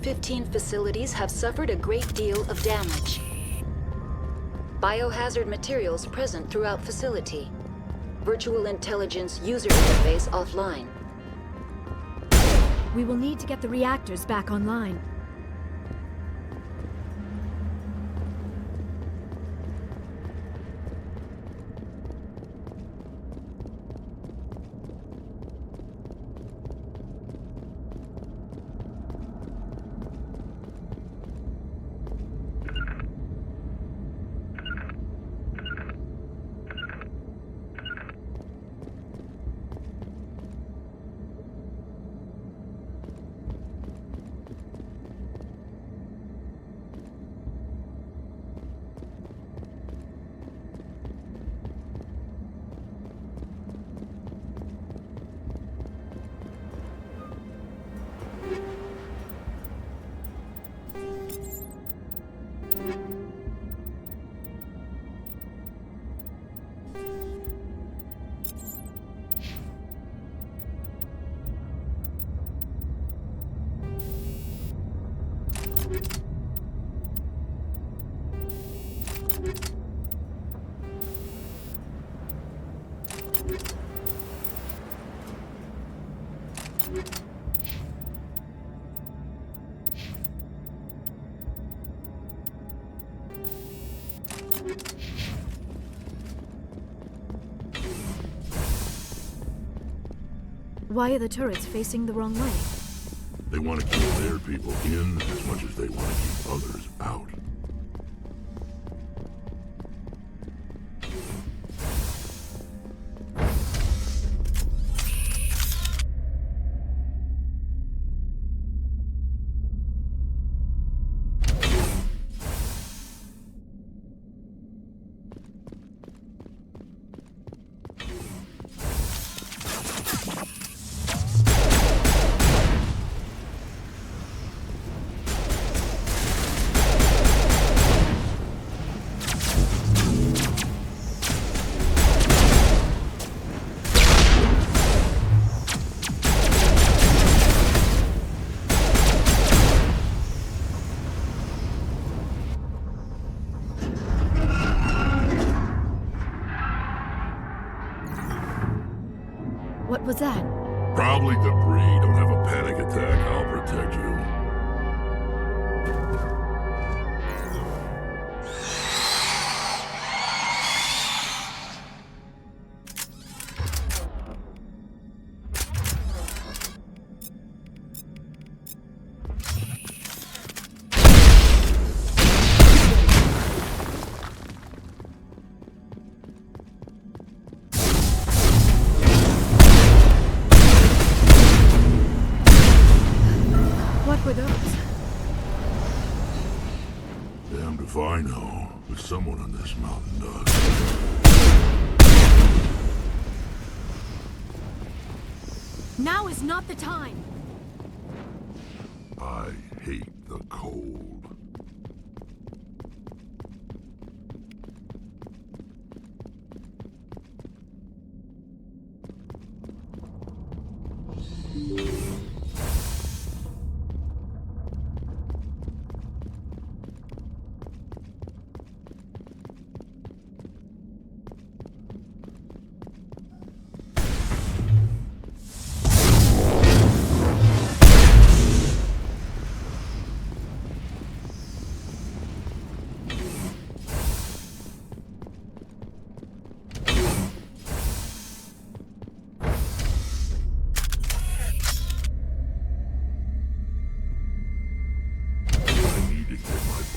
15 facilities have suffered a great deal of damage. Biohazard materials present throughout facility. Virtual intelligence user interface offline. We will need to get the reactors back online. Why are the turrets facing the wrong way? They want to keep their people in as much as they want to keep others out. What was that? Probably debris. Don't have a panic attack. I'll protect you. What were those? Damned if I know, but someone on this mountain does. Now is not the time! I hate the cold.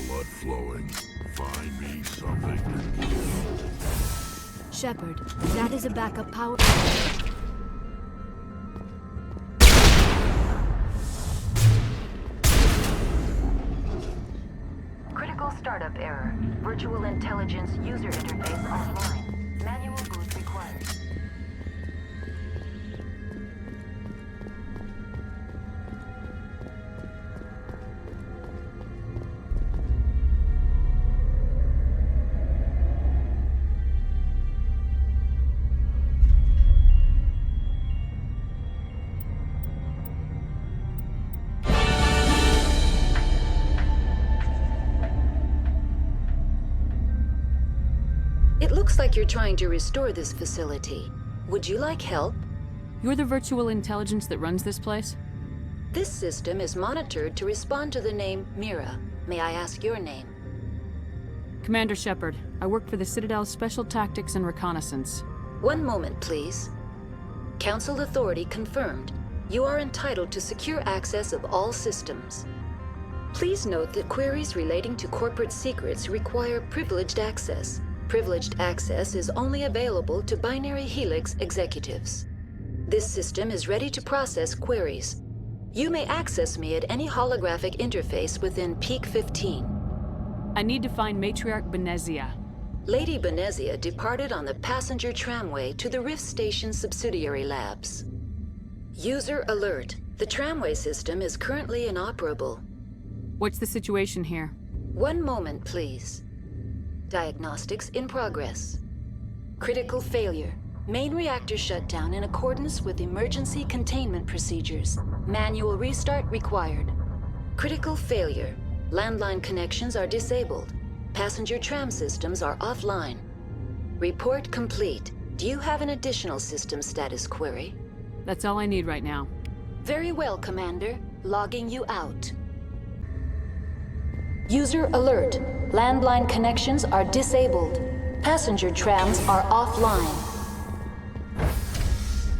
Blood flowing. Find me something to do. Shepard, that is a backup power... Critical startup error. Virtual intelligence user interface offline. Manual boot required. Looks like you're trying to restore this facility. Would you like help? You're the virtual intelligence that runs this place? This system is monitored to respond to the name Mira. May I ask your name? Commander Shepard. I work for the Citadel's Special Tactics and Reconnaissance. One moment, please. Council authority confirmed. You are entitled to secure access of all systems. Please note that queries relating to corporate secrets require privileged access. Privileged access is only available to Binary Helix executives. This system is ready to process queries. You may access me at any holographic interface within Peak 15. I need to find Matriarch Benezia. Lady Benezia departed on the passenger tramway to the Rift Station subsidiary labs. User alert. The tramway system is currently inoperable. What's the situation here? One moment, please. Diagnostics in progress. Critical failure. Main reactor shutdown in accordance with emergency containment procedures. Manual restart required. Critical failure. Landline connections are disabled. Passenger tram systems are offline. Report complete. Do you have an additional system status query? That's all I need right now. Very well, Commander. Logging you out. User alert. Landline connections are disabled. Passenger trams are offline.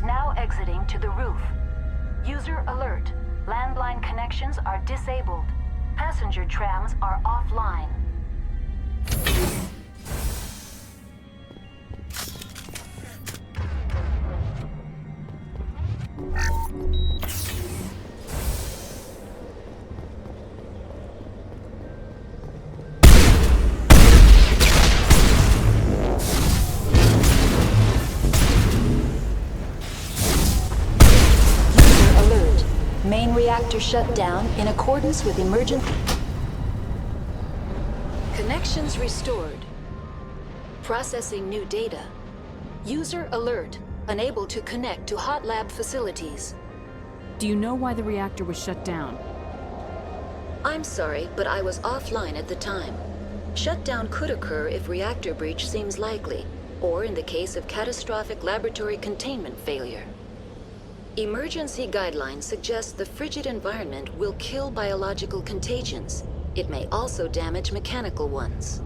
Now exiting to the roof. User alert. Landline connections are disabled. Passenger trams are offline. Main reactor shut down in accordance with emergent... Connections restored. Processing new data. User alert. Unable to connect to hot lab facilities. Do you know why the reactor was shut down? I'm sorry, but I was offline at the time. Shutdown could occur if reactor breach seems likely, or in the case of catastrophic laboratory containment failure. Emergency guidelines suggest the frigid environment will kill biological contagions. It may also damage mechanical ones.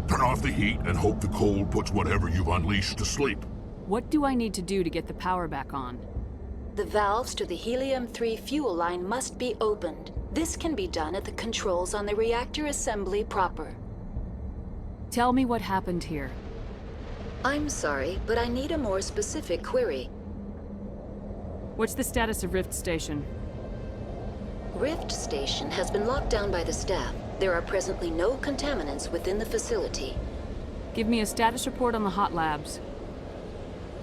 Turn off the heat and hope the cold puts whatever you've unleashed to sleep. What do I need to do to get the power back on? The valves to the helium-3 fuel line must be opened. This can be done at the controls on the reactor assembly proper. Tell me what happened here. I'm sorry, but I need a more specific query. What's the status of Rift Station? Rift Station has been locked down by the staff. There are presently no contaminants within the facility. Give me a status report on the hot labs.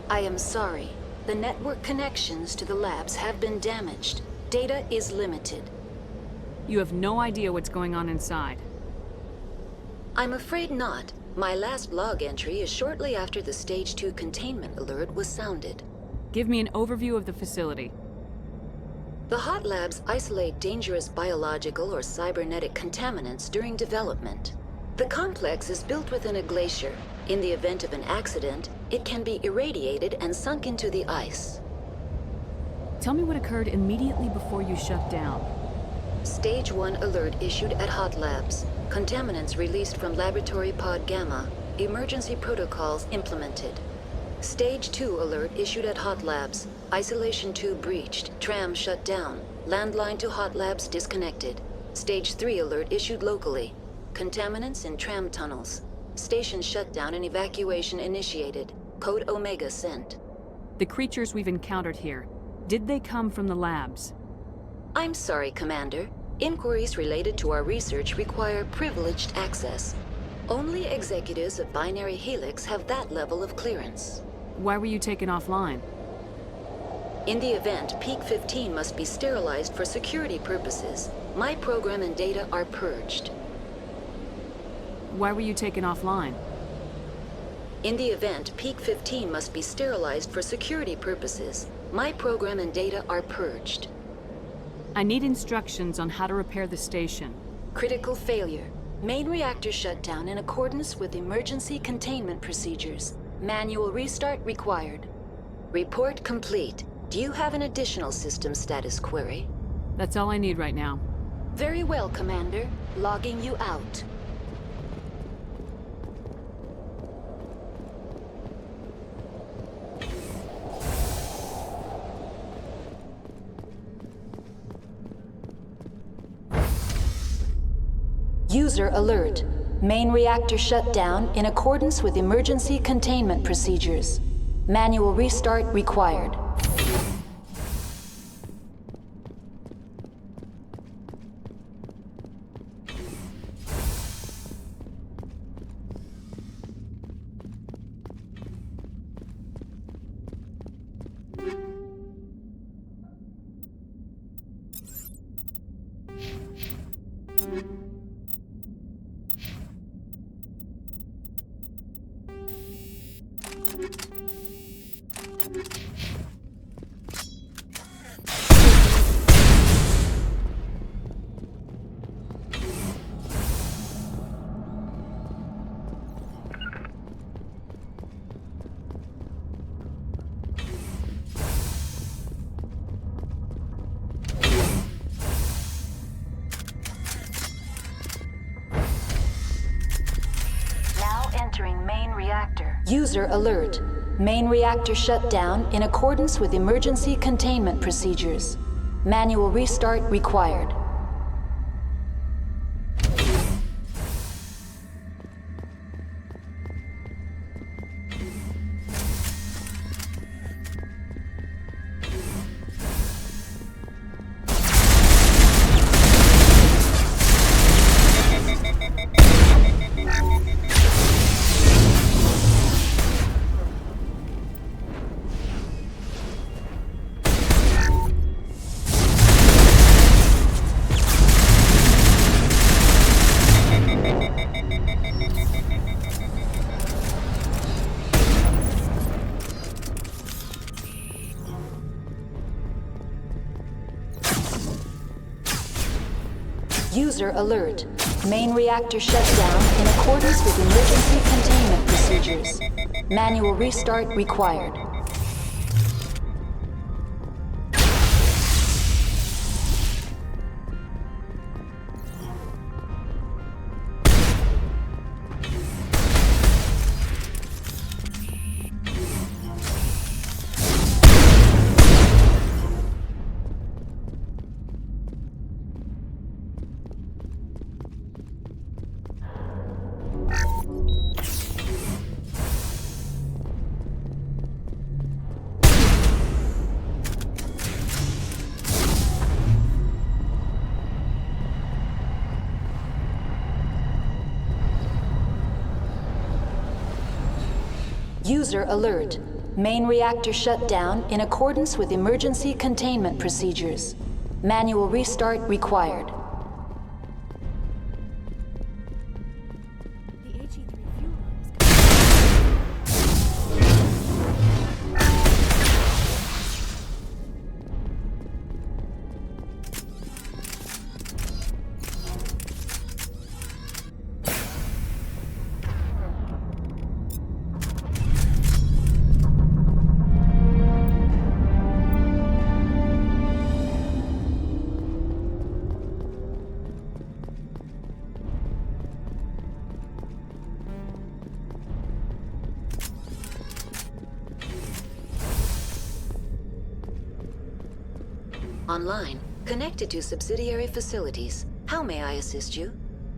I am sorry. The network connections to the labs have been damaged. Data is limited. You have no idea what's going on inside. I'm afraid not. My last log entry is shortly after the Stage 2 containment alert was sounded. Give me an overview of the facility. The hot labs isolate dangerous biological or cybernetic contaminants during development. The complex is built within a glacier. In the event of an accident, it can be irradiated and sunk into the ice. Tell me what occurred immediately before you shut down. Stage 1 alert issued at hot labs. Contaminants released from Laboratory Pod Gamma. Emergency protocols implemented. Stage 2 alert issued at hot labs. Isolation tube breached. Tram shut down. Landline to hot labs disconnected. Stage 3 alert issued locally. Contaminants in tram tunnels. Station shutdown and evacuation initiated. Code Omega sent. The creatures we've encountered here, did they come from the labs? I'm sorry, Commander. Inquiries related to our research require privileged access. Only executives of Binary Helix have that level of clearance. Why were you taken offline? In the event, Peak 15 must be sterilized for security purposes. My program and data are purged. Why were you taken offline? In the event, Peak 15 must be sterilized for security purposes. My program and data are purged. I need instructions on how to repair the station. Critical failure. Main reactor shut down in accordance with emergency containment procedures. Manual restart required. Report complete. Do you have an additional system status query? That's all I need right now. Very well, Commander. Logging you out. User alert. Main reactor shut down in accordance with emergency containment procedures. Manual restart required. Entering main reactor. User alert. Main reactor shut down in accordance with emergency containment procedures. Manual restart required. User alert. Main reactor shut down in accordance with emergency containment procedures. Manual restart required. User alert. Main reactor shut down in accordance with emergency containment procedures. Manual restart required. The HE3 fuel line is Online. Connected to subsidiary facilities. How may I assist you?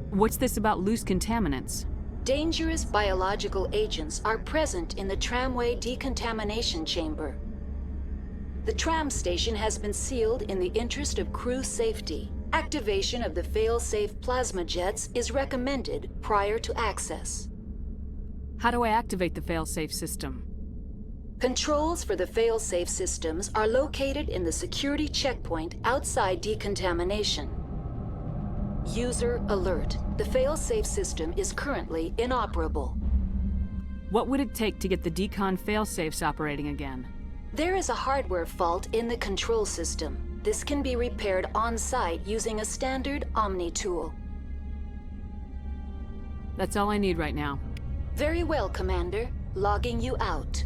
What's this about loose contaminants? Dangerous biological agents are present in the tramway decontamination chamber. The tram station has been sealed in the interest of crew safety. Activation of the fail-safe plasma jets is recommended prior to access. How do I activate the fail-safe system? Controls for the fail-safe systems are located in the security checkpoint outside decontamination. User alert. The fail-safe system is currently inoperable. What would it take to get the decon fail-safes operating again? There is a hardware fault in the control system. This can be repaired on-site using a standard Omni tool. That's all I need right now. Very well, Commander. Logging you out.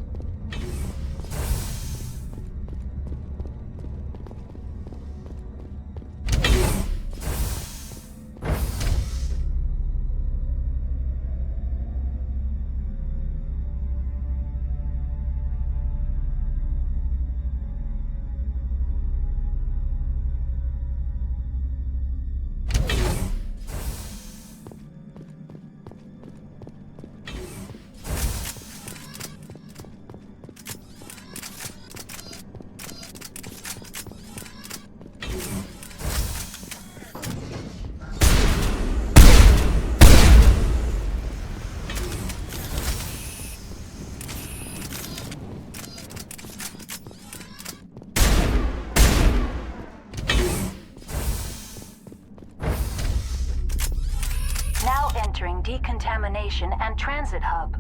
Now entering decontamination and transit hub.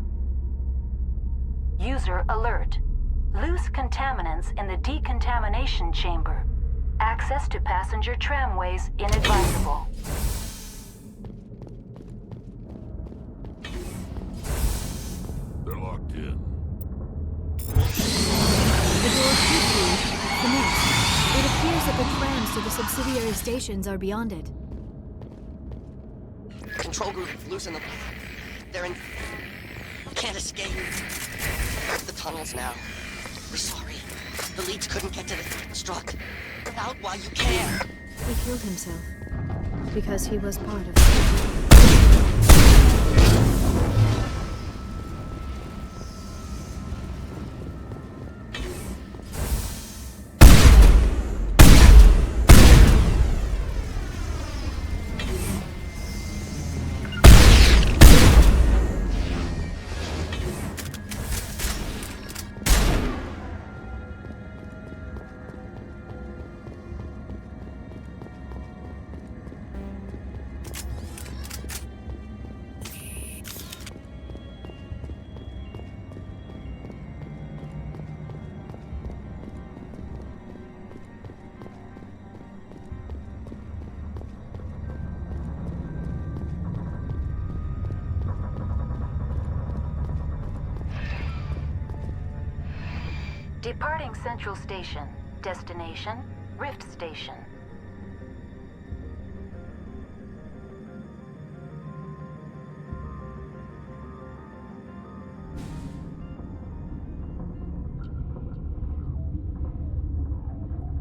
User alert. Loose contaminants in the decontamination chamber. Access to passenger tramways inadvisable. They're locked in. The door could be connect. It appears that the trams to the subsidiary stations are beyond it. Control group, loosen them. They're in... Can't escape. The tunnels now. We're sorry. The leads couldn't get to the struck. Get out while you can. He killed himself because he was part of it. Departing Central Station. Destination, Rift Station.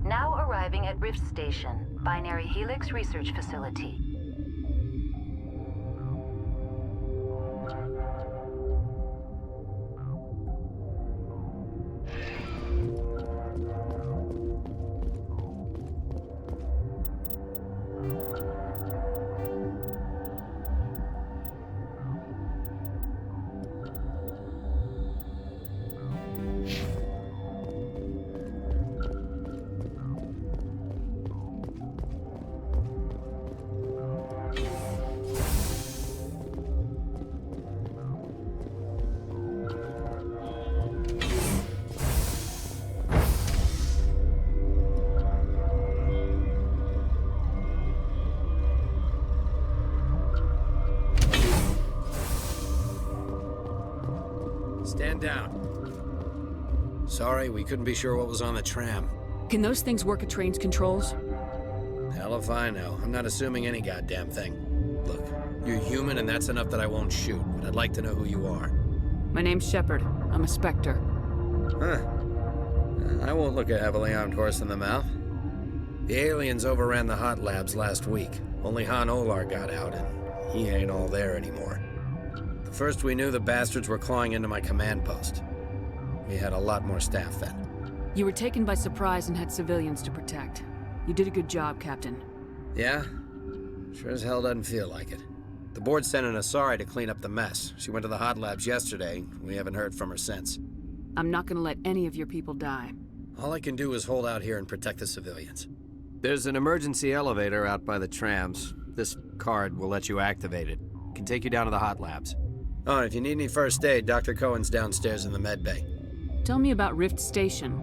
Now arriving at Rift Station, Binary Helix Research Facility. Stand down. Sorry, we couldn't be sure what was on the tram. Can those things work at train's controls? Hell if I know. I'm not assuming any goddamn thing. Look, you're human and that's enough that I won't shoot, but I'd like to know who you are. My name's Shepard. I'm a Spectre. Huh. I won't look a heavily armed horse in the mouth. The aliens overran the hot labs last week. Only Han Olar got out, and he ain't all there anymore. The first we knew, the bastards were clawing into my command post. We had a lot more staff then. You were taken by surprise and had civilians to protect. You did a good job, Captain. Yeah? Sure as hell doesn't feel like it. The board sent an Asari to clean up the mess. She went to the hot labs yesterday. We haven't heard from her since. I'm not gonna let any of your people die. All I can do is hold out here and protect the civilians. There's an emergency elevator out by the trams. This card will let you activate it. Can take you down to the hot labs. Oh, and if you need any first aid, Dr. Cohen's downstairs in the med bay. Tell me about Rift Station.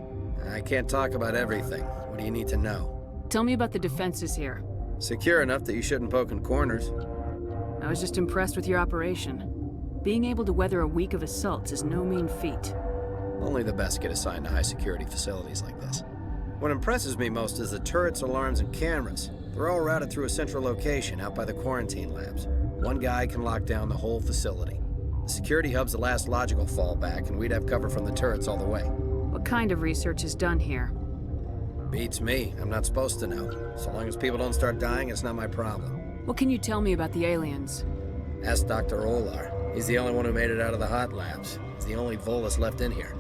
I can't talk about everything. What do you need to know? Tell me about the defenses here. Secure enough that you shouldn't poke in corners. I was just impressed with your operation. Being able to weather a week of assaults is no mean feat. Only the best get assigned to high-security facilities like this. What impresses me most is the turrets, alarms, and cameras. They're all routed through a central location out by the quarantine labs. One guy can lock down the whole facility. The security hub's the last logical fallback, and we'd have cover from the turrets all the way. What kind of research is done here? Beats me. I'm not supposed to know. So long as people don't start dying, it's not my problem. What can you tell me about the aliens? Ask Dr. Olar. He's the only one who made it out of the hot labs. He's the only Volus left in here.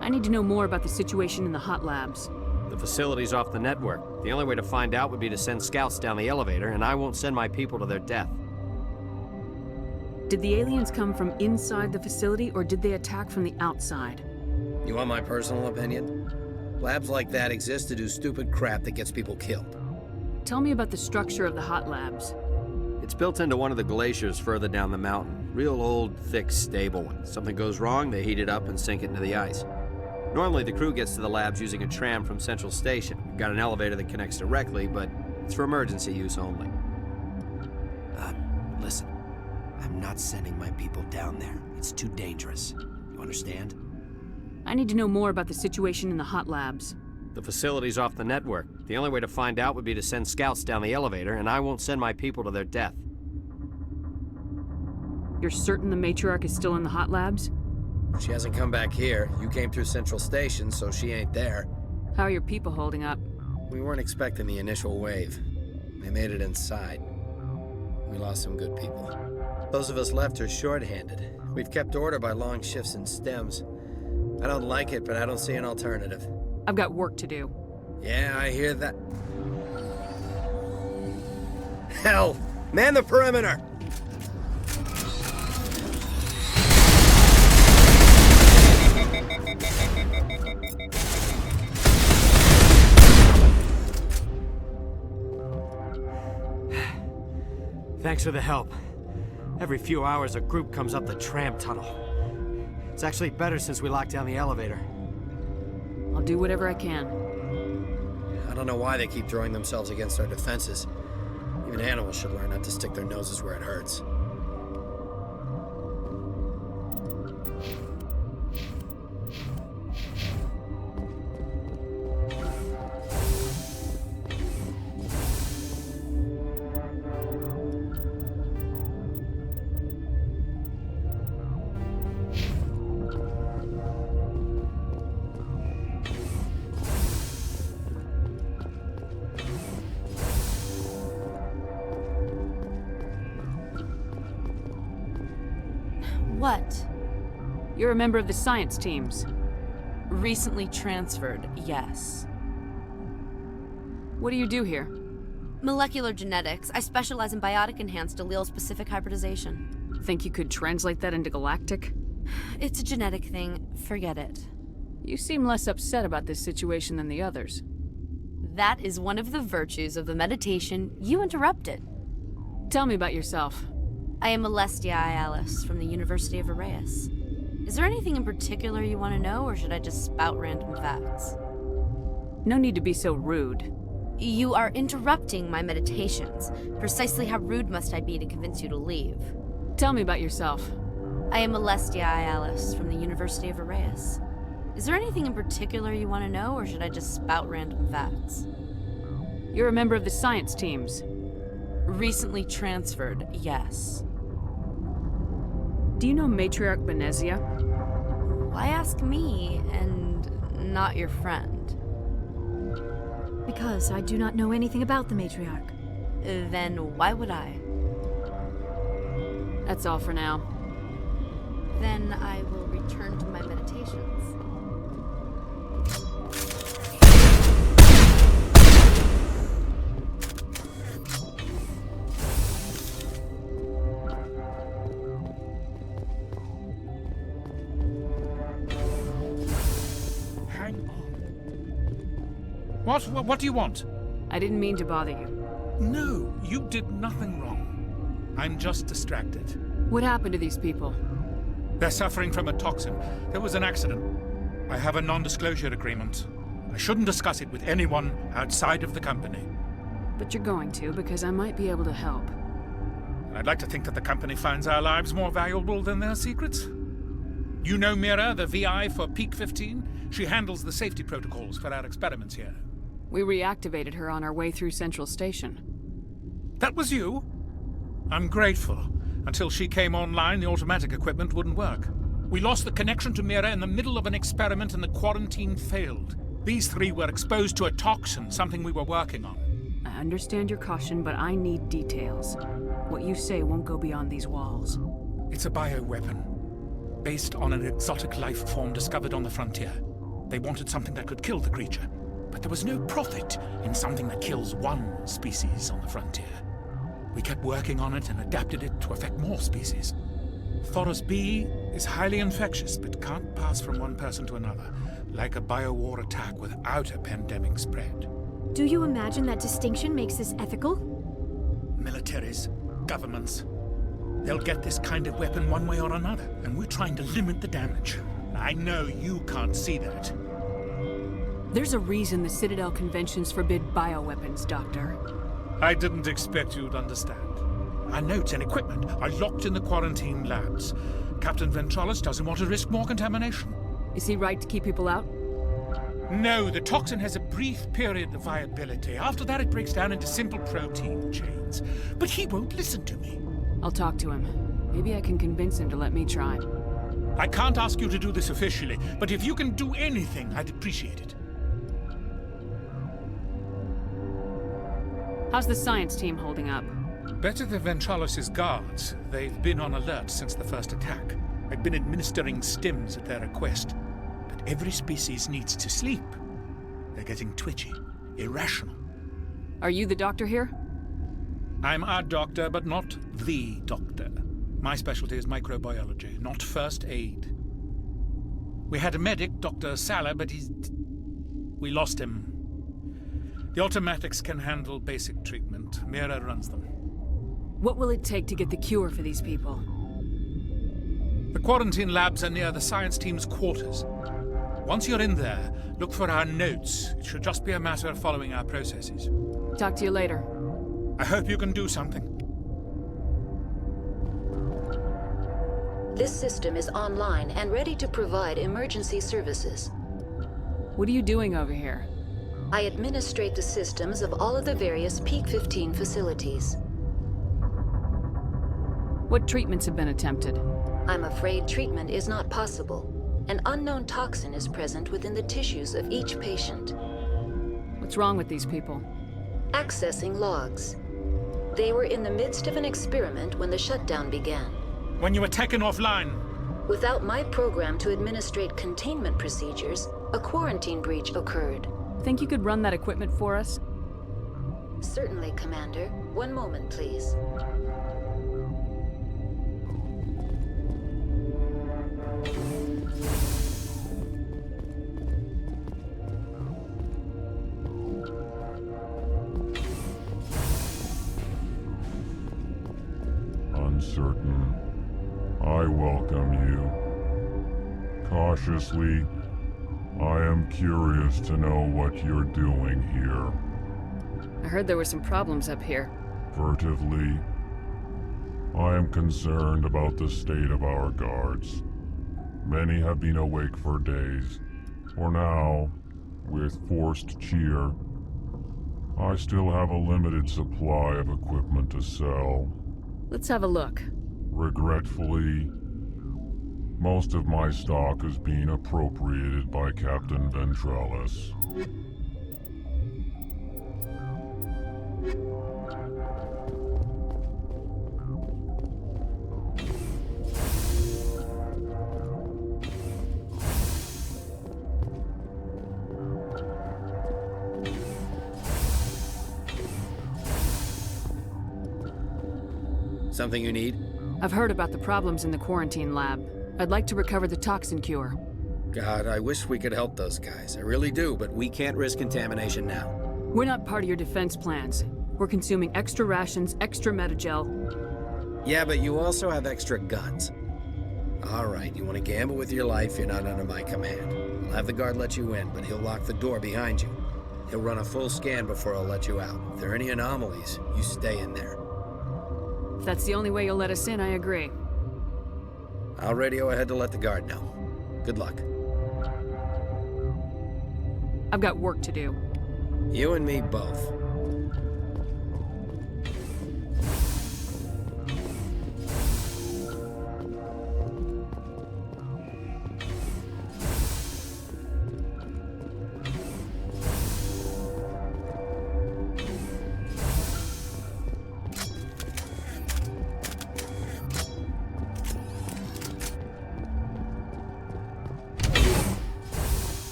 I need to know more about the situation in the hot labs. The facility's off the network. The only way to find out would be to send scouts down the elevator, and I won't send my people to their death. Did the aliens come from inside the facility, or did they attack from the outside? You want my personal opinion? Labs like that exist to do stupid crap that gets people killed. Tell me about the structure of the hot labs. It's built into one of the glaciers further down the mountain. Real old, thick, stable one. Something goes wrong, they heat it up and sink it into the ice. Normally, the crew gets to the labs using a tram from Central Station. We've got an elevator that connects directly, but it's for emergency use only. Listen. I'm not sending my people down there. It's too dangerous. You understand? I need to know more about the situation in the hot labs. The facility's off the network. The only way to find out would be to send scouts down the elevator, and I won't send my people to their death. You're certain the Matriarch is still in the hot labs? She hasn't come back here. You came through Central Station, so she ain't there. How are your people holding up? We weren't expecting the initial wave. They made it inside. We lost some good people. Those of us left are short-handed. We've kept order by long shifts and stems. I don't like it, but I don't see an alternative. I've got work to do. Yeah, I hear that. Hell! Man the perimeter! Thanks for the help. Every few hours, a group comes up the tram tunnel. It's actually better since we locked down the elevator. I'll do whatever I can. I don't know why they keep throwing themselves against our defenses. Even animals should learn not to stick their noses where it hurts. What? You're a member of the science teams. Recently transferred, yes. What do you do here? Molecular genetics. I specialize in biotic-enhanced allele-specific hybridization. Think you could translate that into galactic? It's a genetic thing. Forget it. You seem less upset about this situation than the others. That is one of the virtues of the meditation you interrupted. Tell me about yourself. I am Celestia Alice from the University of Arrayas. Is there anything in particular you want to know, or should I just spout random facts? No need to be so rude. You are interrupting my meditations. Precisely how rude must I be to convince you to leave? Tell me about yourself. I am Celestia Alice from the University of Arrayas. Is there anything in particular you want to know, or should I just spout random facts? You're a member of the science teams. Recently transferred, yes. Do you know Matriarch Benezia? Why ask me and not your friend? Because I do not know anything about the Matriarch. Then why would I? That's all for now. Then I will return to my meditations. What do you want? I didn't mean to bother you. No, you did nothing wrong. I'm just distracted. What happened to these people? They're suffering from a toxin. There was an accident. I have a non-disclosure agreement. I shouldn't discuss it with anyone outside of the company. But you're going to, because I might be able to help. I'd like to think that the company finds our lives more valuable than their secrets. You know Mira, the VI for Peak 15? She handles the safety protocols for our experiments here. We reactivated her on our way through Central Station. That was you? I'm grateful. Until she came online, the automatic equipment wouldn't work. We lost the connection to Mira in the middle of an experiment and the quarantine failed. These three were exposed to a toxin, something we were working on. I understand your caution, but I need details. What you say won't go beyond these walls. It's a bioweapon, based on an exotic life form discovered on the frontier. They wanted something that could kill the creature, but there was no profit in something that kills one species on the frontier. We kept working on it and adapted it to affect more species. Thoros B is highly infectious, but can't pass from one person to another, like a biowar attack without a pandemic spread. Do you imagine that distinction makes this ethical? Militaries, governments, they'll get this kind of weapon one way or another, and we're trying to limit the damage. I know you can't see that. There's a reason the Citadel conventions forbid bioweapons, Doctor. I didn't expect you'd understand. Our notes and equipment are locked in the quarantine labs. Captain Ventralis doesn't want to risk more contamination. Is he right to keep people out? No, the toxin has a brief period of viability. After that, it breaks down into simple protein chains. But he won't listen to me. I'll talk to him. Maybe I can convince him to let me try. I can't ask you to do this officially, but if you can do anything, I'd appreciate it. How's the science team holding up? Better than Ventralis' guards. They've been on alert since the first attack. I've been administering stims at their request. But every species needs to sleep. They're getting twitchy, irrational. Are you the doctor here? I'm our doctor, but not the doctor. My specialty is microbiology, not first aid. We had a medic, Dr. Sala, but we lost him. The automatics can handle basic treatment. Mira runs them. What will it take to get the cure for these people? The quarantine labs are near the science team's quarters. Once you're in there, look for our notes. It should just be a matter of following our processes. Talk to you later. I hope you can do something. This system is online and ready to provide emergency services. What are you doing over here? I administrate the systems of all of the various Peak 15 facilities. What treatments have been attempted? I'm afraid treatment is not possible. An unknown toxin is present within the tissues of each patient. What's wrong with these people? Accessing logs. They were in the midst of an experiment when the shutdown began. When you were taken offline. Without my program to administrate containment procedures, a quarantine breach occurred. Think you could run that equipment for us? Certainly, Commander. One moment, please. Uncertain. I welcome you. Cautiously, I am curious to know what you're doing here. I heard there were some problems up here. Furtively, I am concerned about the state of our guards. Many have been awake for days. For now, with forced cheer, I still have a limited supply of equipment to sell. Let's have a look. Regretfully, most of my stock is being appropriated by Captain Ventralis. Something you need? I've heard about the problems in the quarantine lab. I'd like to recover the toxin cure. God, I wish we could help those guys. I really do, but we can't risk contamination now. We're not part of your defense plans. We're consuming extra rations, extra Metagel. Yeah, but you also have extra guns. All right, you want to gamble with your life, you're not under my command. I'll have the guard let you in, but he'll lock the door behind you. He'll run a full scan before I'll let you out. If there are any anomalies, you stay in there. If that's the only way you'll let us in, I agree. I'll radio ahead to let the guard know. Good luck. I've got work to do. You and me both.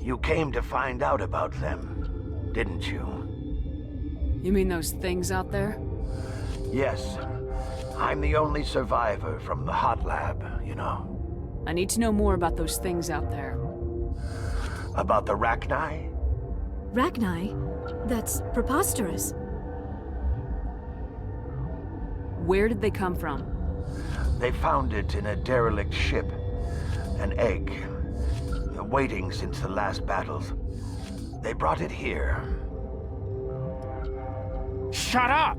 You came to find out about them, didn't you? You mean those things out there? Yes. I'm the only survivor from the hot lab, you know. I need to know more about those things out there. About the Rachni? Rachni? That's preposterous. Where did they come from? They found it in a derelict ship. An egg. Waiting since the last battles. They brought it here. Shut up!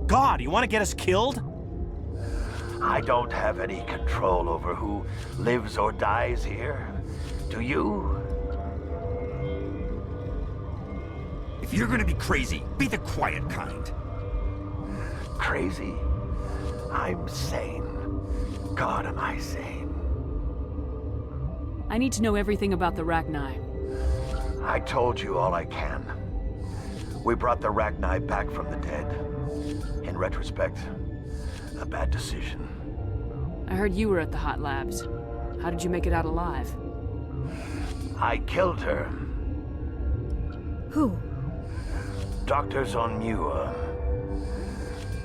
God, you want to get us killed? I don't have any control over who lives or dies here. Do you? If you're gonna be crazy, be the quiet kind. Crazy? I'm sane. God, am I sane. I need to know everything about the Rachni. I told you all I can. We brought the Rachni back from the dead. In retrospect, a bad decision. I heard you were at the hot labs. How did you make it out alive? I killed her. Who? Dr. Zonmua.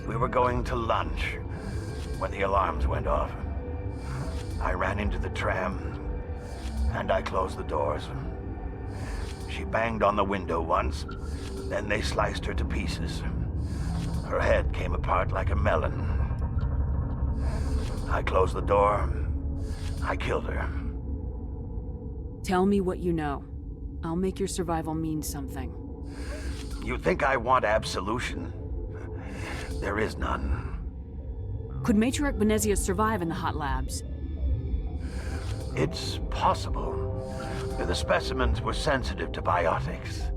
We were going to lunch when the alarms went off. I ran into the tram, and I closed the doors. She banged on the window once, then they sliced her to pieces. Her head came apart like a melon. I closed the door. I killed her. Tell me what you know. I'll make your survival mean something. You think I want absolution? There is none. Could Matriarch Benezia survive in the hot labs? It's possible. The specimens were sensitive to biotics.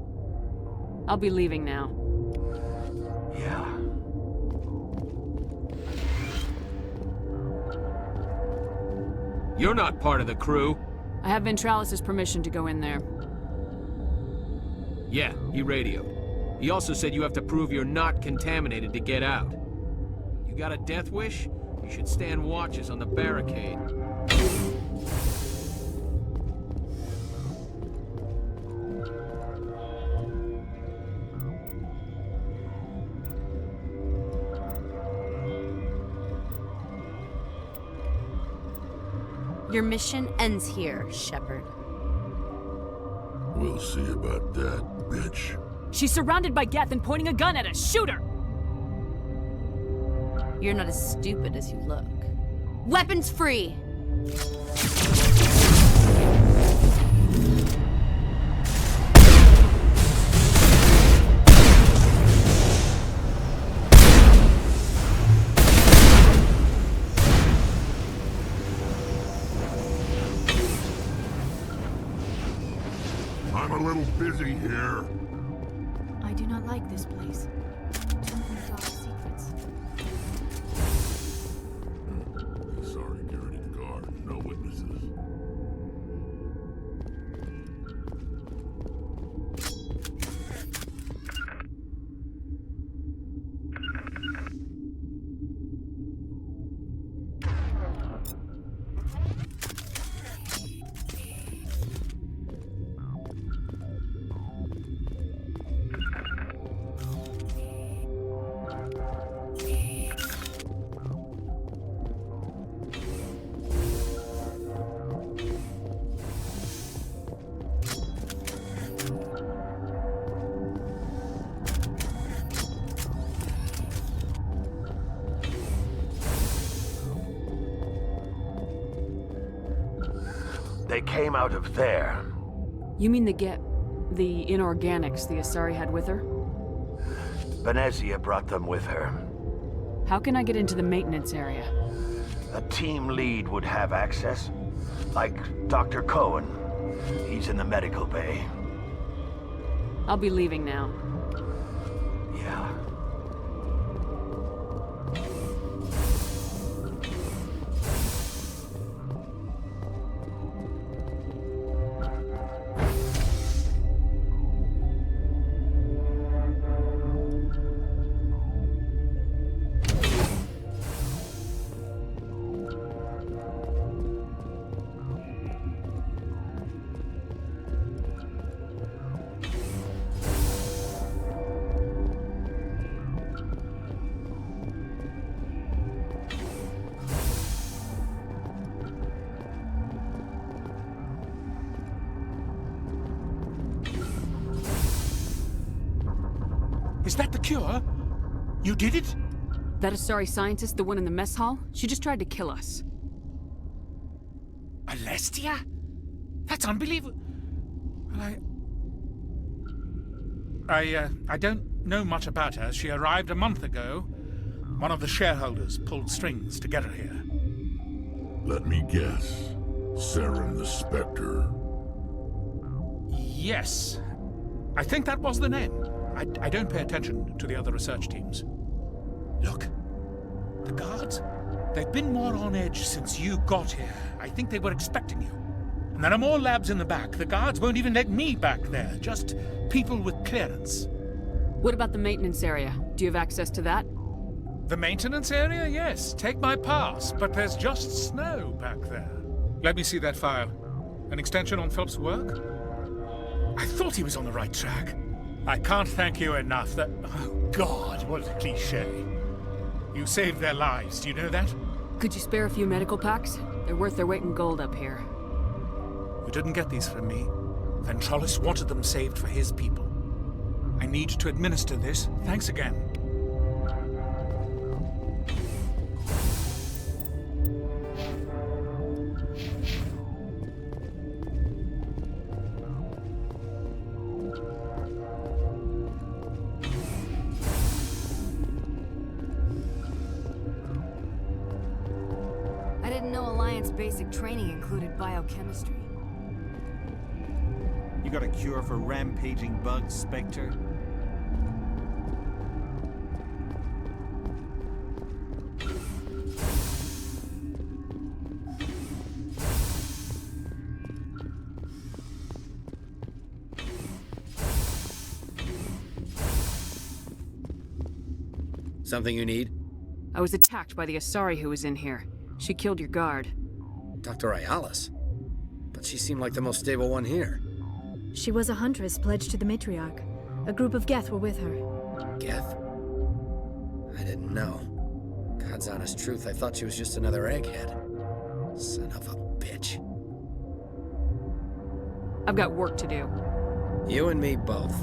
I'll be leaving now. Yeah. You're not part of the crew. I have Ventralis' permission to go in there. Yeah, he radioed. He also said you have to prove you're not contaminated to get out. You got a death wish? You should stand watches on the barricade. Your mission ends here, Shepard. We'll see about that, bitch. She's surrounded by Geth and pointing a gun at us. Shoot her! You're not as stupid as you look. Weapons free! I'm a little busy here. I do not like this place. Too many dark secrets. Security guard, no witnesses. They came out of there. You mean the inorganics the Asari had with her? Benezia brought them with her. How can I get into the maintenance area? A team lead would have access. Like Dr. Cohen. He's in the medical bay. I'll be leaving now. Yeah. Is that the cure? You did it? That Asari scientist, the one in the mess hall? She just tried to kill us. Alestia? That's unbelievable. Well, I don't know much about her. She arrived a month ago. One of the shareholders pulled strings to get her here. Let me guess. Saren the Spectre. Yes. I think that was the name. I don't pay attention to the other research teams. Look, the guards, they've been more on edge since you got here. I think they were expecting you. And there are more labs in the back. The guards won't even let me back there, just people with clearance. What about the maintenance area? Do you have access to that? The maintenance area? Yes, take my pass, but there's just snow back there. Let me see that file. An extension on Phelps' work? I thought he was on the right track. I can't thank you enough that... Oh, God, what a cliché. You saved their lives, do you know that? Could you spare a few medical packs? They're worth their weight in gold up here. You didn't get these from me. Ventrollis wanted them saved for his people. I need to administer this. Thanks again. I didn't know Alliance basic training included biochemistry. You got a cure for rampaging bugs, Spectre? Something you need? I was attacked by the Asari who was in here. She killed your guard. Dr. Ayalis? But she seemed like the most stable one here. She was a huntress pledged to the Matriarch. A group of Geth were with her. Geth? I didn't know. God's honest truth, I thought she was just another egghead. Son of a bitch. I've got work to do. You and me both.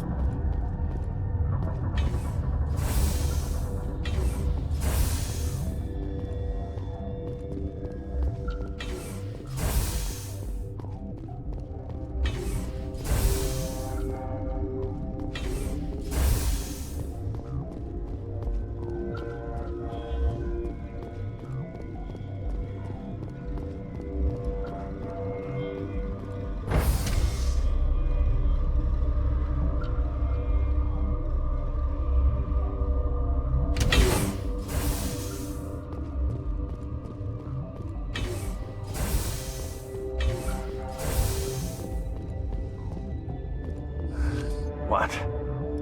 What?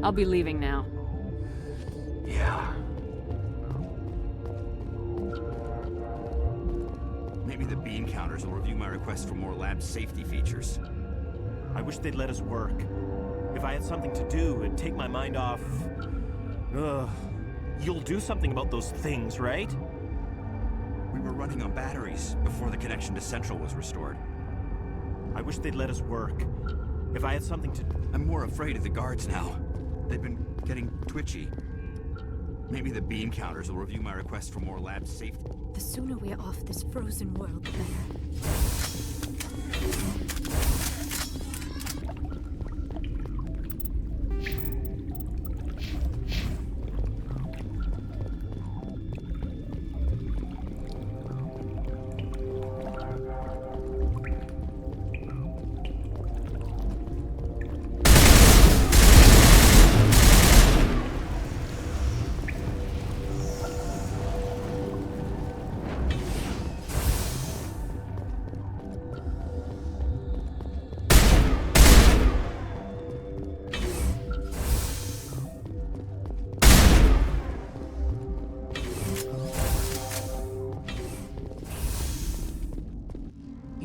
I'll be leaving now. Yeah. Maybe the bean counters will review my request for more lab safety features. I wish they'd let us work. If I had something to do, it'd take my mind off... Ugh. You'll do something about those things, right? We were running on batteries before the connection to Central was restored. I wish they'd let us work. If I had something to... I'm more afraid of the guards now. They've been getting twitchy. Maybe the bean counters will review my request for more lab safety. The sooner we're off this frozen world, the better.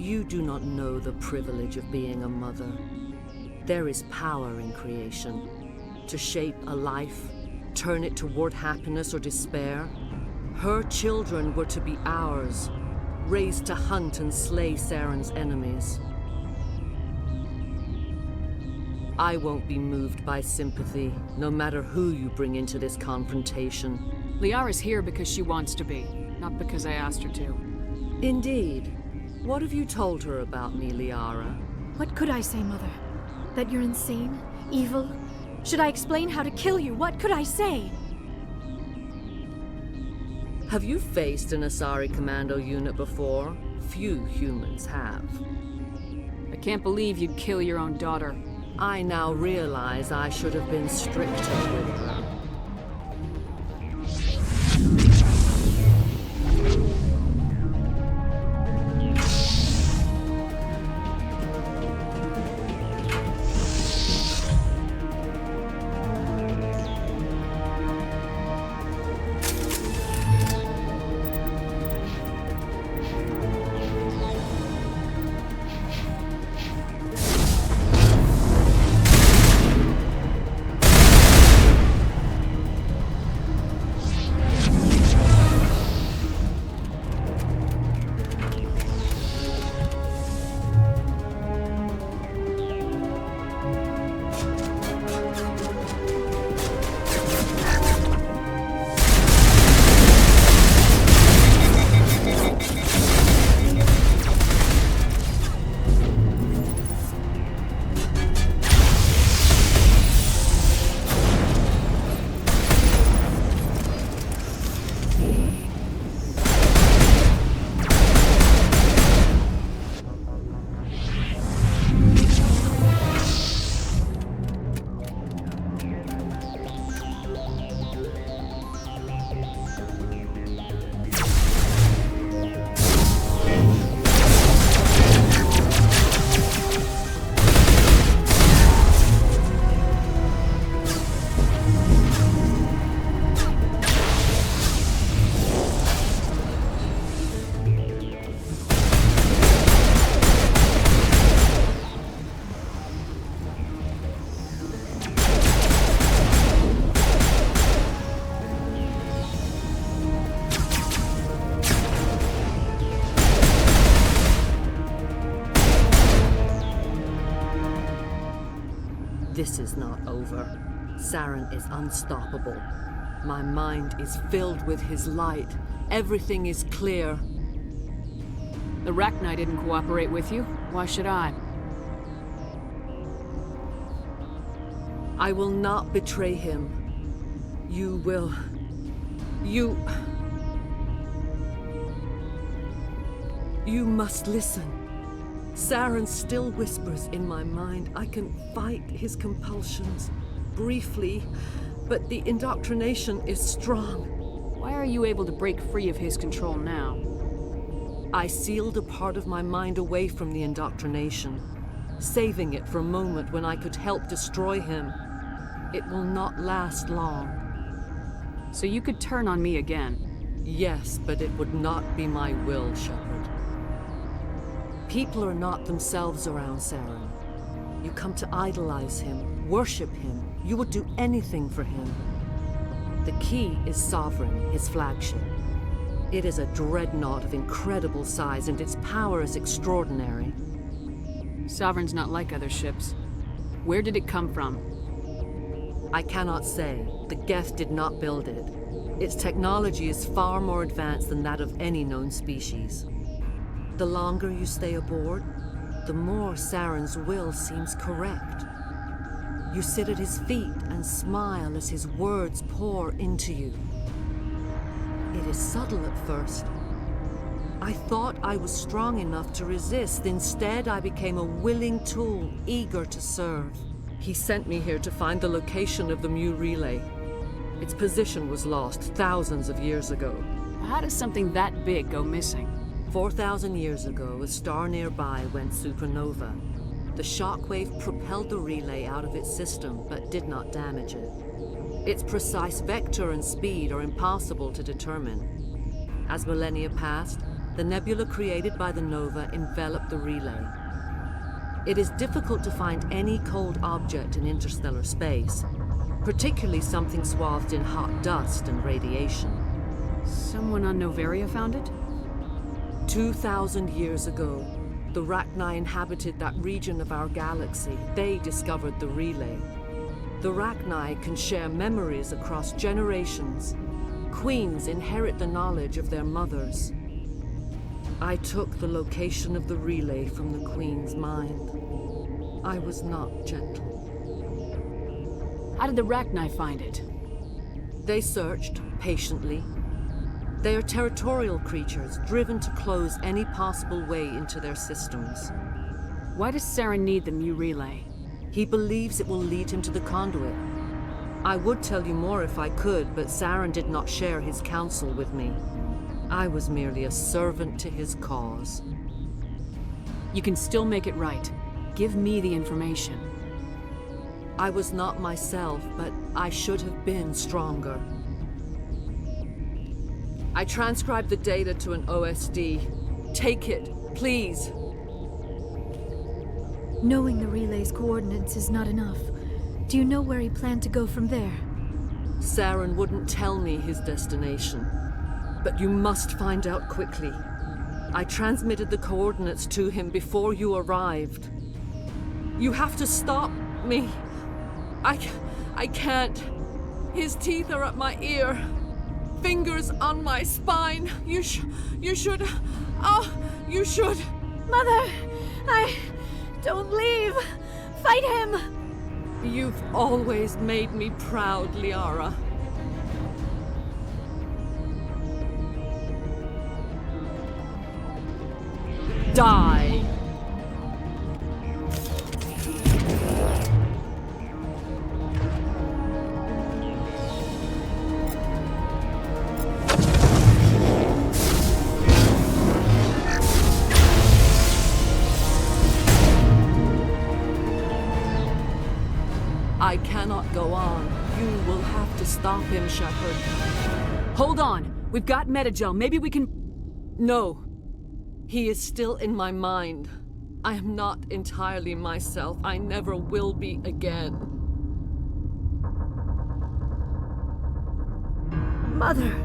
You do not know the privilege of being a mother. There is power in creation. To shape a life, turn it toward happiness or despair. Her children were to be ours, raised to hunt and slay Saren's enemies. I won't be moved by sympathy, no matter who you bring into this confrontation. Liara's here because she wants to be, not because I asked her to. Indeed. What have you told her about me, Liara? What could I say, Mother? That you're insane? Evil? Should I explain how to kill you? What could I say? Have you faced an Asari commando unit before? Few humans have. I can't believe you'd kill your own daughter. I now realize I should have been stricter with her. This is not over. Saren is unstoppable. My mind is filled with his light. Everything is clear. The Rachni didn't cooperate with you. Why should I? I will not betray him. You will... You must listen. Saren still whispers in my mind. I can fight his compulsions, briefly, but the indoctrination is strong. Why are you able to break free of his control now? I sealed a part of my mind away from the indoctrination, saving it for a moment when I could help destroy him. It will not last long. So you could turn on me again? Yes, but it would not be my will, Shepard. People are not themselves around Saren. You come to idolize him, worship him. You would do anything for him. The key is Sovereign, his flagship. It is a dreadnought of incredible size, and its power is extraordinary. Sovereign's not like other ships. Where did it come from? I cannot say. The Geth did not build it. Its technology is far more advanced than that of any known species. The longer you stay aboard, the more Saren's will seems correct. You sit at his feet and smile as his words pour into you. It is subtle at first. I thought I was strong enough to resist. Instead, I became a willing tool, eager to serve. He sent me here to find the location of the Mu relay. Its position was lost thousands of years ago. How does something that big go missing? 4,000 years ago, a star nearby went supernova. The shockwave propelled the relay out of its system, but did not damage it. Its precise vector and speed are impossible to determine. As millennia passed, The nebula created by the nova enveloped the relay. It is difficult to find any cold object in interstellar space, particularly something swathed in hot dust and radiation. Someone on Noveria found it? 2,000 years ago, the Rachni inhabited that region of our galaxy. They discovered the relay. The Rachni can share memories across generations. Queens inherit the knowledge of their mothers. I took the location of the relay from the Queen's mind. I was not gentle. How did the Rachni find it? They searched, patiently. They are territorial creatures, driven to close any possible way into their systems. Why does Saren need the Mu relay? He believes it will lead him to the conduit. I would tell you more if I could, but Saren did not share his counsel with me. I was merely a servant to his cause. You can still make it right. Give me the information. I was not myself, but I should have been stronger. I transcribed the data to an OSD. Take it, please. Knowing the relay's coordinates is not enough. Do you know where he planned to go from there? Saren wouldn't tell me his destination. But you must find out quickly. I transmitted the coordinates to him before you arrived. You have to stop me. I can't. His teeth are at my ear. Fingers on my spine. You should. You should. Mother! Don't leave! Fight him! You've always made me proud, Liara. Die! I cannot go on. You will have to stop him, Shepard. Hold on! We've got Metagel. Maybe we can... No. He is still in my mind. I am not entirely myself. I never will be again. Mother!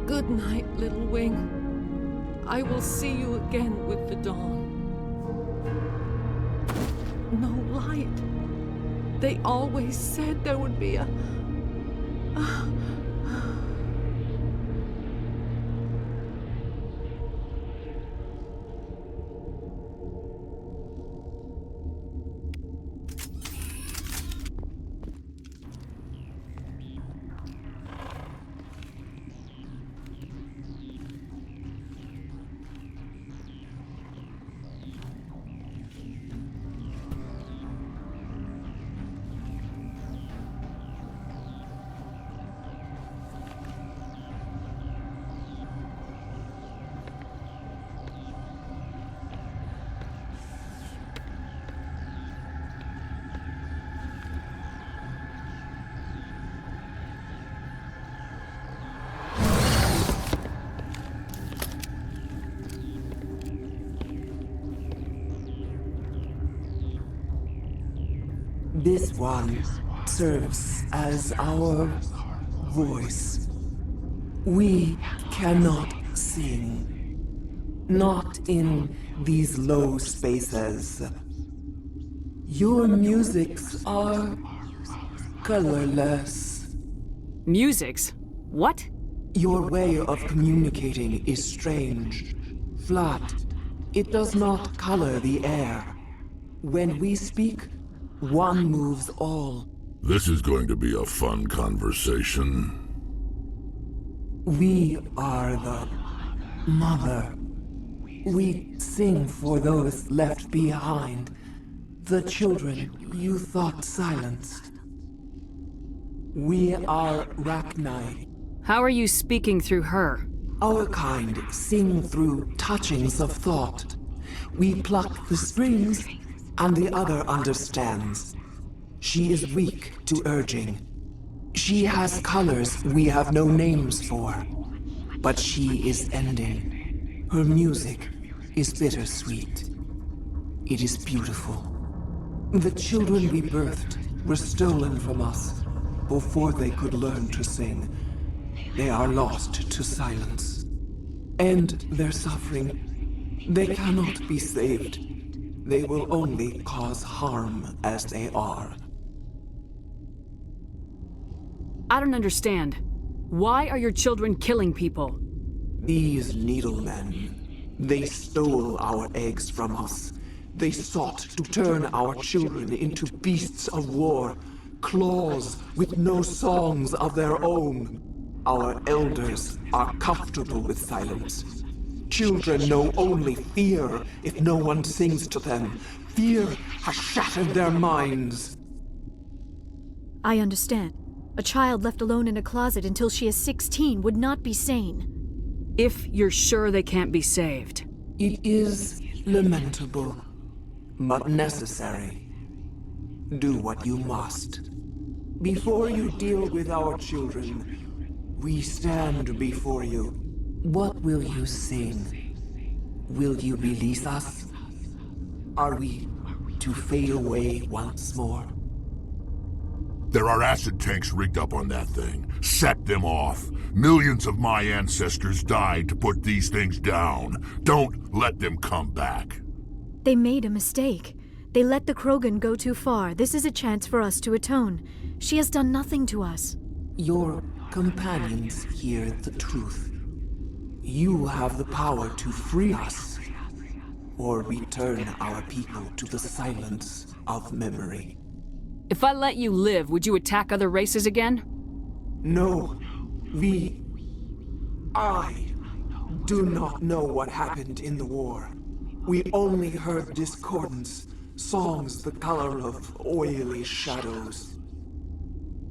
Good night, little wing. I will see you again with the dawn. No light. They always said there would be a... This one serves as our voice. We cannot sing. Not in these low spaces. Your musics are colorless. Musics? What? Your way of communicating is strange. Flat. It does not color the air. When we speak, one moves all. This is going to be a fun conversation. We are the mother. We sing for those left behind. The children you thought silenced. We are Rachni. How are you speaking through her? Our kind sing through touchings of thought. We pluck the strings, and the other understands. She is weak to urging. She has colors we have no names for. But she is ending. Her music is bittersweet. It is beautiful. The children we birthed were stolen from us before they could learn to sing. They are lost to silence. And their suffering, they cannot be saved. They will only cause harm as they are. I don't understand. Why are your children killing people? These needlemen, they stole our eggs from us. They sought to turn our children into beasts of war, claws with no songs of their own. Our elders are comfortable with silence. Children know only fear if no one sings to them. Fear has shattered their minds. I understand. A child left alone in a closet until she is 16 would not be sane. If you're sure they can't be saved. It is lamentable, but necessary. Do what you must. Before you deal with our children, we stand before you. What will you sing? Will you release us? Are we to fade away once more? There are acid tanks rigged up on that thing. Set them off. Millions of my ancestors died to put these things down. Don't let them come back. They made a mistake. They let the Krogan go too far. This is a chance for us to atone. She has done nothing to us. Your companions hear the truth. You have the power to free us, or return our people to the silence of memory. If I let you live, would you attack other races again? No. I do not know what happened in the war. We only heard discordance, songs the color of oily shadows.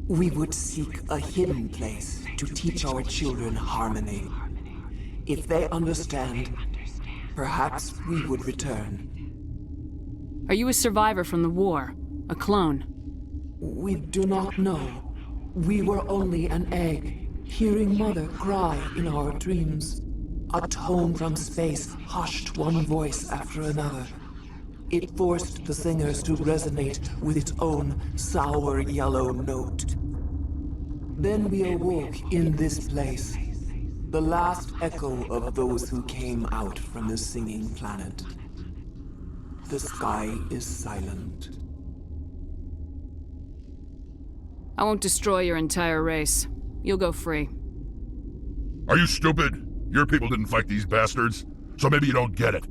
We would seek a hidden place to teach our children harmony. If they understand, perhaps we would return. Are you a survivor from the war? A clone? We do not know. We were only an egg, hearing Mother cry in our dreams. A tone from space hushed one voice after another. It forced the singers to resonate with its own sour yellow note. Then we awoke in this place, the last echo of those who came out from the singing planet. The sky is silent. I won't destroy your entire race. You'll go free. Are you stupid? Your people didn't fight these bastards, so maybe you don't get it.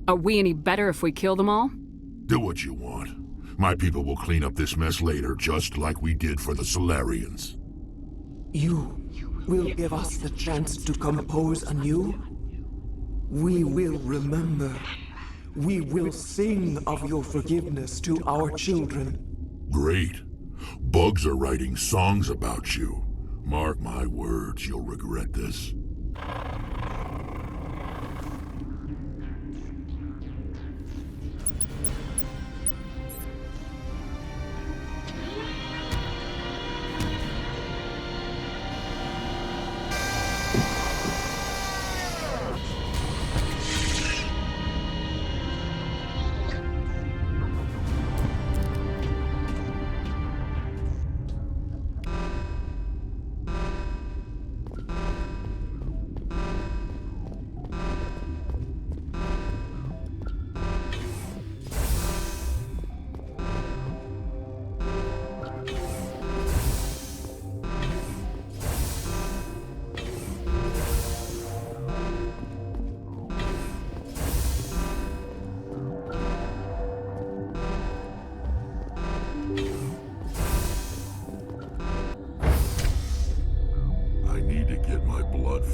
Are we any better if we kill them all? Do what you want. My people will clean up this mess later, just like we did for the Solarians. You will give us the chance to compose anew? We will remember. We will sing of your forgiveness to our children. Great. Bugs are writing songs about you. Mark my words, you'll regret this.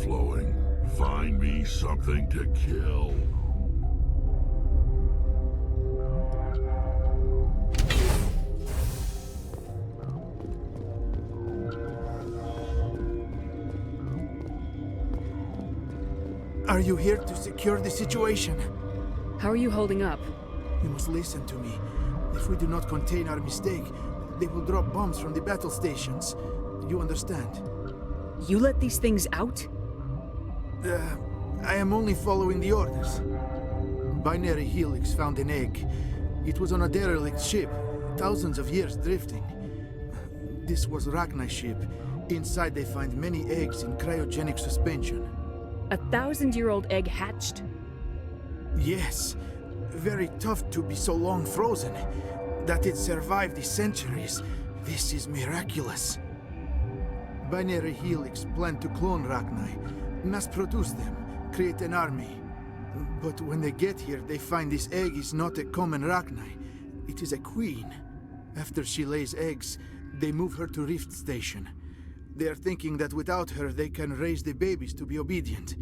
Flowing. Find me something to kill. Are you here to secure the situation? How are you holding up? You must listen to me. If we do not contain our mistake, they will drop bombs from the battle stations. You understand? You let these things out? I am only following the orders. Binary Helix found an egg. It was on a derelict ship, thousands of years drifting. This was Rachni's ship. Inside they find many eggs in cryogenic suspension. A 1,000-year-old egg hatched? Yes. Very tough to be so long frozen. That it survived the centuries. This is miraculous. Binary Helix planned to clone Rachni, mass-produce them, create an army. But when they get here, they find this egg is not a common Rachni. It is a queen. After she lays eggs, they move her to Rift Station. They are thinking that without her, they can raise the babies to be obedient.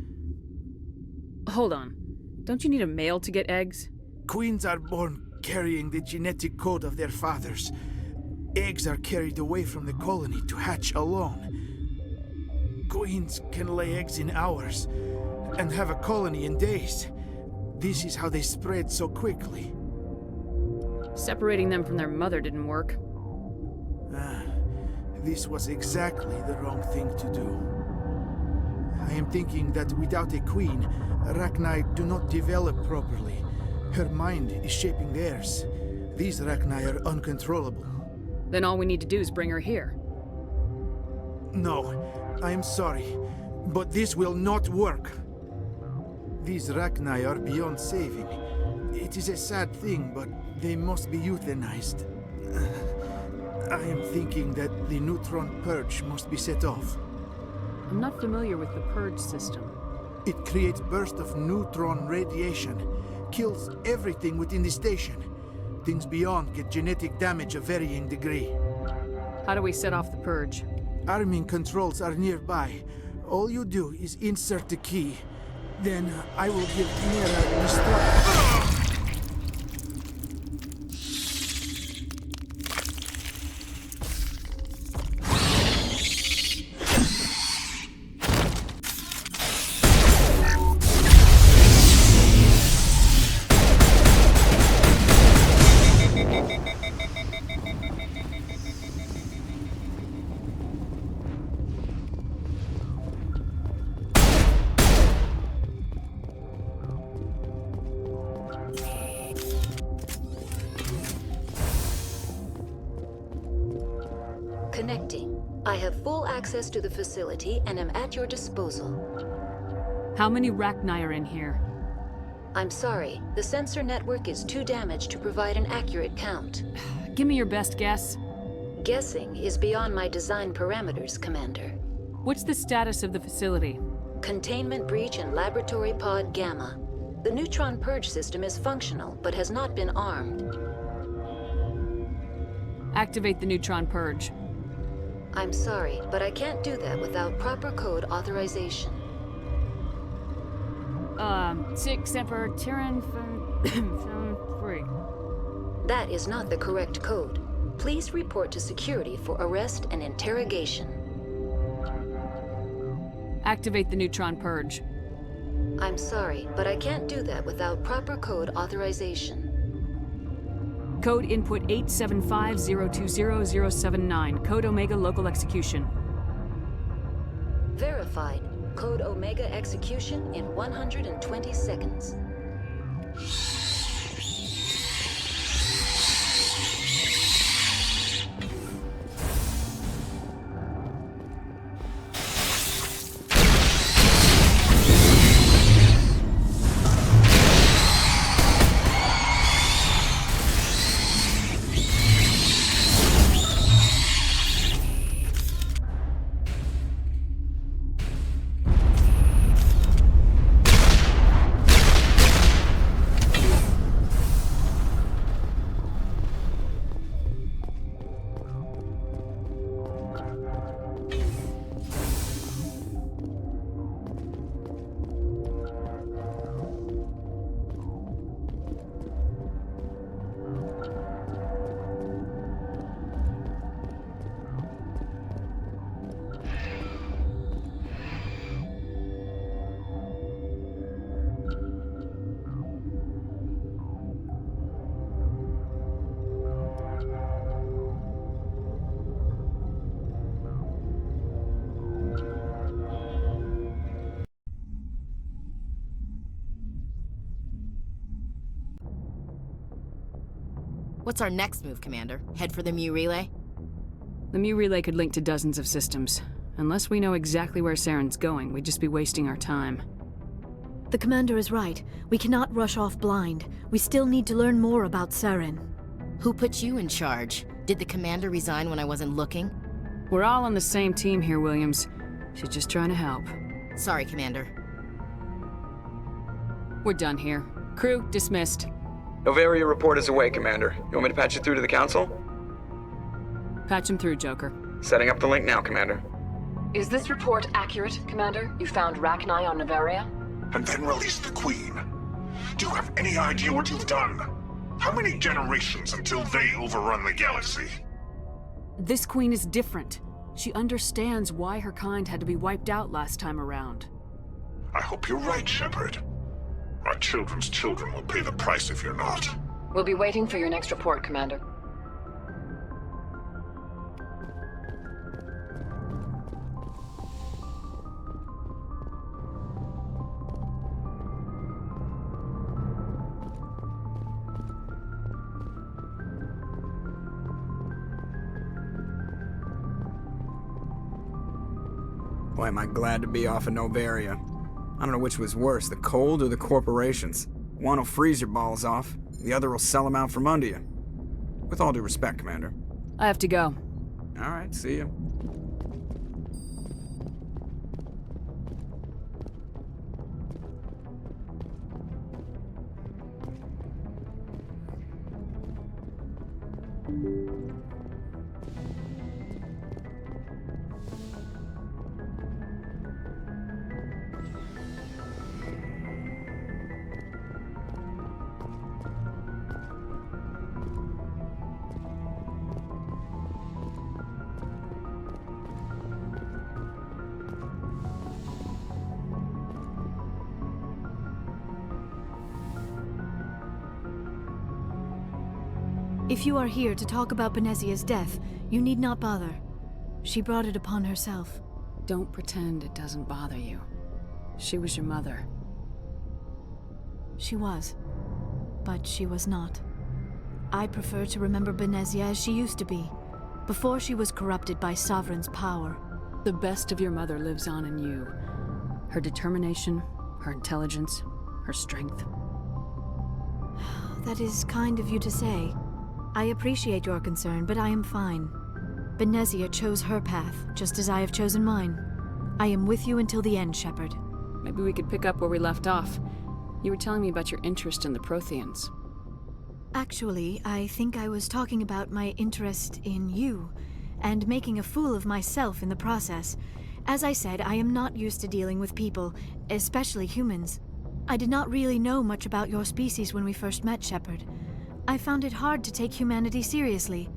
Hold on. Don't you need a male to get eggs? Queens are born carrying the genetic code of their fathers. Eggs are carried away from the colony to hatch alone. Queens can lay eggs in hours and have a colony in days. This is how they spread so quickly. Separating them from their mother didn't work. This was exactly the wrong thing to do. I am thinking that without a queen, Rachni do not develop properly. Her mind is shaping theirs. These Rachni are uncontrollable. Then all we need to do is bring her here. No, I am sorry, but this will not work. These Rachni are beyond saving. It is a sad thing, but they must be euthanized. I am thinking that the neutron purge must be set off. I'm not familiar with the purge system. It creates bursts of neutron radiation, kills everything within the station. Things beyond get genetic damage of varying degree. How do we set off the purge? Arming controls are nearby. All you do is insert the key. Then I will give Mira instructions. Connecting. I have full access to the facility and am at your disposal. How many Rachni are in here? I'm sorry, the sensor network is too damaged to provide an accurate count. Give me your best guess. Guessing is beyond my design parameters, Commander. What's the status of the facility? Containment breach in Laboratory Pod Gamma. The neutron purge system is functional, but has not been armed. Activate the neutron purge. I'm sorry, but I can't do that without proper code authorization. 6 Emperor Tyrann from 3. That is not the correct code. Please report to security for arrest and interrogation. Activate the neutron purge. I'm sorry, but I can't do that without proper code authorization. Code input 875020079. Code Omega local execution. Verified. Code Omega execution in 120 seconds. What's our next move, Commander? Head for the Mu relay? The Mu relay could link to dozens of systems. Unless we know exactly where Saren's going, we'd just be wasting our time. The commander is right. We cannot rush off blind. We still need to learn more about Saren. Who put you in charge? Did the commander resign when I wasn't looking? We're all on the same team here, Williams. She's just trying to help. Sorry, Commander. We're done here. Crew, dismissed. Novaria report is away, Commander. You want me to patch it through to the Council? Patch him through, Joker. Setting up the link now, Commander. Is this report accurate, Commander? You found Rachni on Novaria? And then released the Queen. Do you have any idea what you've done? How many generations until they overrun the galaxy? This Queen is different. She understands why her kind had to be wiped out last time around. I hope you're right, Shepard. Our children's children will pay the price if you're not. We'll be waiting for your next report, Commander. Boy, am I glad to be off of Novaria. I don't know which was worse, the cold or the corporations. One will freeze your balls off, the other will sell them out from under you. With all due respect, Commander. I have to go. All right, see you. If you are here to talk about Benezia's death, you need not bother. She brought it upon herself. Don't pretend it doesn't bother you. She was your mother. She was. But she was not. I prefer to remember Benezia as she used to be, before she was corrupted by Sovereign's power. The best of your mother lives on in you. Her determination, her intelligence, her strength. That is kind of you to say. I appreciate your concern, but I am fine. Benezia chose her path, just as I have chosen mine. I am with you until the end, Shepard. Maybe we could pick up where we left off. You were telling me about your interest in the Protheans. Actually, I think I was talking about my interest in you, and making a fool of myself in the process. As I said, I am not used to dealing with people, especially humans. I did not really know much about your species when we first met, Shepard. I found it hard to take humanity seriously.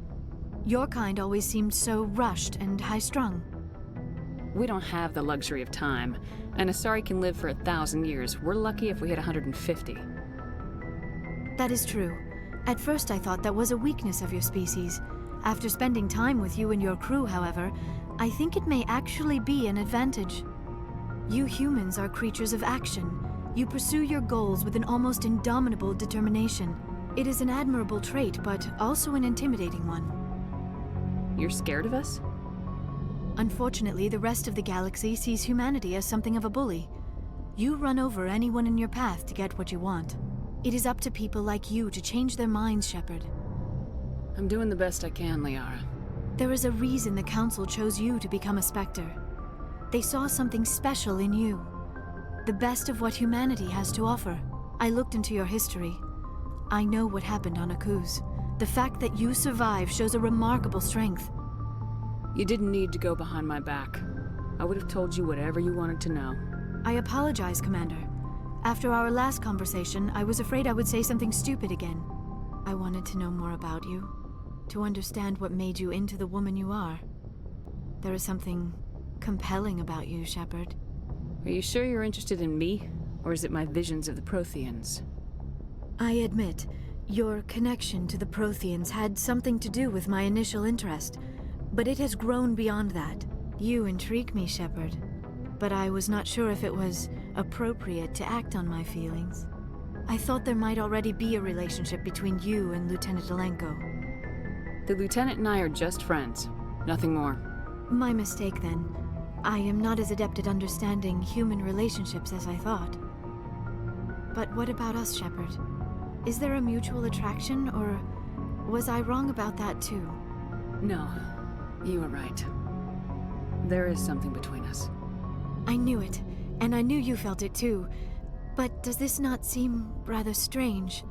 Your kind always seemed so rushed and high-strung. We don't have the luxury of time, and Asari can live for 1,000 years. We're lucky if we hit 150. That is true. At first I thought that was a weakness of your species. After spending time with you and your crew, however, I think it may actually be an advantage. You humans are creatures of action. You pursue your goals with an almost indomitable determination. It is an admirable trait, but also an intimidating one. You're scared of us? Unfortunately, the rest of the galaxy sees humanity as something of a bully. You run over anyone in your path to get what you want. It is up to people like you to change their minds, Shepard. I'm doing the best I can, Liara. There is a reason the Council chose you to become a Spectre. They saw something special in you. The best of what humanity has to offer. I looked into your history. I know what happened on Akuz. The fact that you survived shows a remarkable strength. You didn't need to go behind my back. I would have told you whatever you wanted to know. I apologize, Commander. After our last conversation, I was afraid I would say something stupid again. I wanted to know more about you, to understand what made you into the woman you are. There is something compelling about you, Shepard. Are you sure you're interested in me, or is it my visions of the Protheans? I admit, your connection to the Protheans had something to do with my initial interest, but it has grown beyond that. You intrigue me, Shepard, but I was not sure if it was appropriate to act on my feelings. I thought there might already be a relationship between you and Lieutenant Alenko. The Lieutenant and I are just friends. Nothing more. My mistake, then. I am not as adept at understanding human relationships as I thought. But what about us, Shepard? Is there a mutual attraction, or was I wrong about that too? No, you were right. There is something between us. I knew it, and I knew you felt it too. But does this not seem rather strange?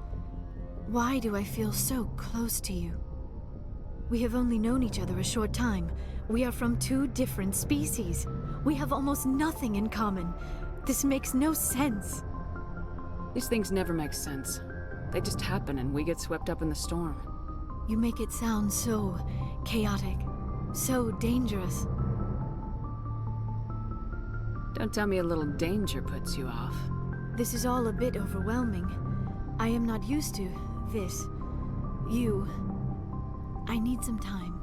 Why do I feel so close to you? We have only known each other a short time. We are from two different species. We have almost nothing in common. This makes no sense. These things never make sense. They just happen and we get swept up in the storm. You make it sound so chaotic, so dangerous. Don't tell me a little danger puts you off. This is all a bit overwhelming. I am not used to this. You. I need some time.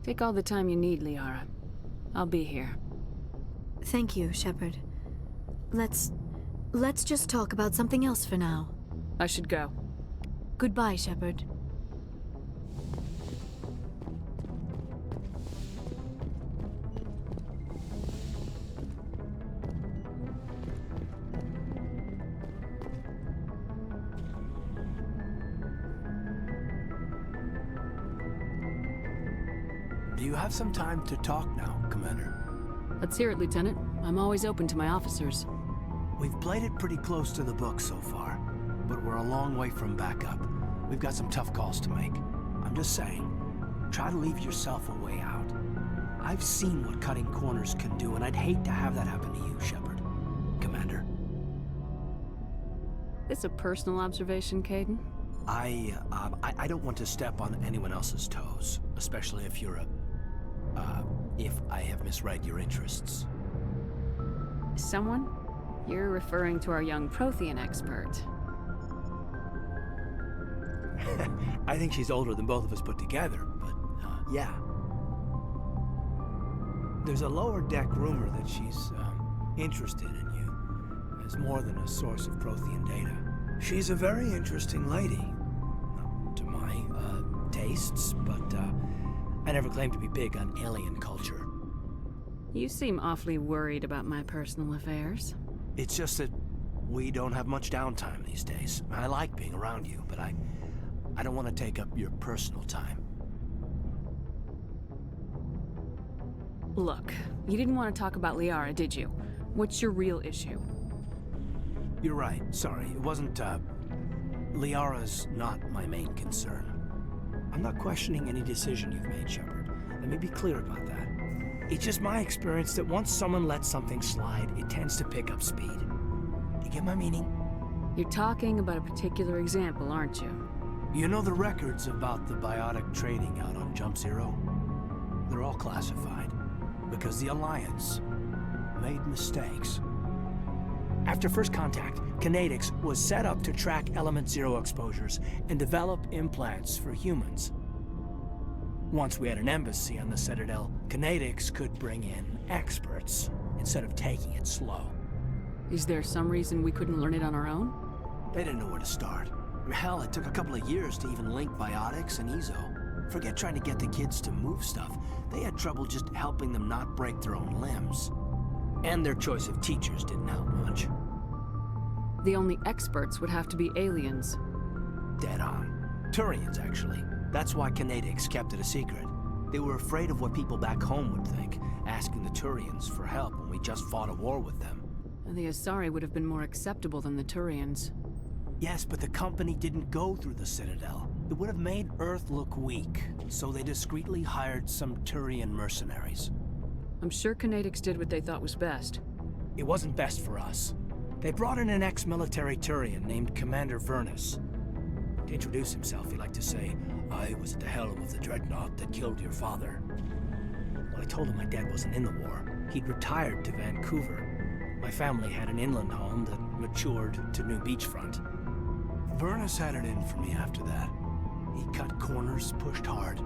Take all the time you need, Liara. I'll be here. Thank you, Shepard. Let's just talk about something else for now. I should go. Goodbye, Shepard. Do you have some time to talk now, Commander? Let's hear it, Lieutenant. I'm always open to my officers. We've played it pretty close to the book so far, but we're a long way from backup. We've got some tough calls to make. I'm just saying, try to leave yourself a way out. I've seen what cutting corners can do, and I'd hate to have that happen to you, Shepard. Commander. This a personal observation, Caden? I don't want to step on anyone else's toes, especially if you're if I have misread your interests. Someone? You're referring to our young Prothean expert. I think she's older than both of us put together, but yeah. There's a lower deck rumor that she's interested in you as more than a source of Prothean data. She's a very interesting lady. Not to my tastes, but I never claimed to be big on alien culture. You seem awfully worried about my personal affairs. It's just that we don't have much downtime these days. I like being around you, but I don't want to take up your personal time. Look, you didn't want to talk about Liara, did you? What's your real issue? You're right. Sorry. It wasn't, Liara's not my main concern. I'm not questioning any decision you've made, Shepard. Let me be clear about that. It's just my experience that once someone lets something slide, it tends to pick up speed. Do you get my meaning? You're talking about a particular example, aren't you? You know the records about the biotic training out on Jump Zero? They're all classified, because the Alliance made mistakes. After first contact, Kinetics was set up to track Element Zero exposures and develop implants for humans. Once we had an embassy on the Citadel, Kinetics could bring in experts instead of taking it slow. Is there some reason we couldn't learn it on our own? They didn't know where to start. Hell, it took a couple of years to even link biotics and Ezo. Forget trying to get the kids to move stuff. They had trouble just helping them not break their own limbs. And their choice of teachers didn't help much. The only experts would have to be aliens. Dead on. Turians, actually. That's why Kinetics kept it a secret. They were afraid of what people back home would think, asking the Turians for help when we just fought a war with them. And the Asari would have been more acceptable than the Turians. Yes, but the company didn't go through the Citadel. It would have made Earth look weak, so they discreetly hired some Turian mercenaries. I'm sure Kinetics did what they thought was best. It wasn't best for us. They brought in an ex-military Turian named Commander Vernus. To introduce himself, he liked to say, "I was at the helm of the dreadnought that killed your father." When I told him my dad wasn't in the war, he'd retired to Vancouver. My family had an inland home that matured to New Beachfront. Vernus had it in for me after that. He cut corners, pushed hard.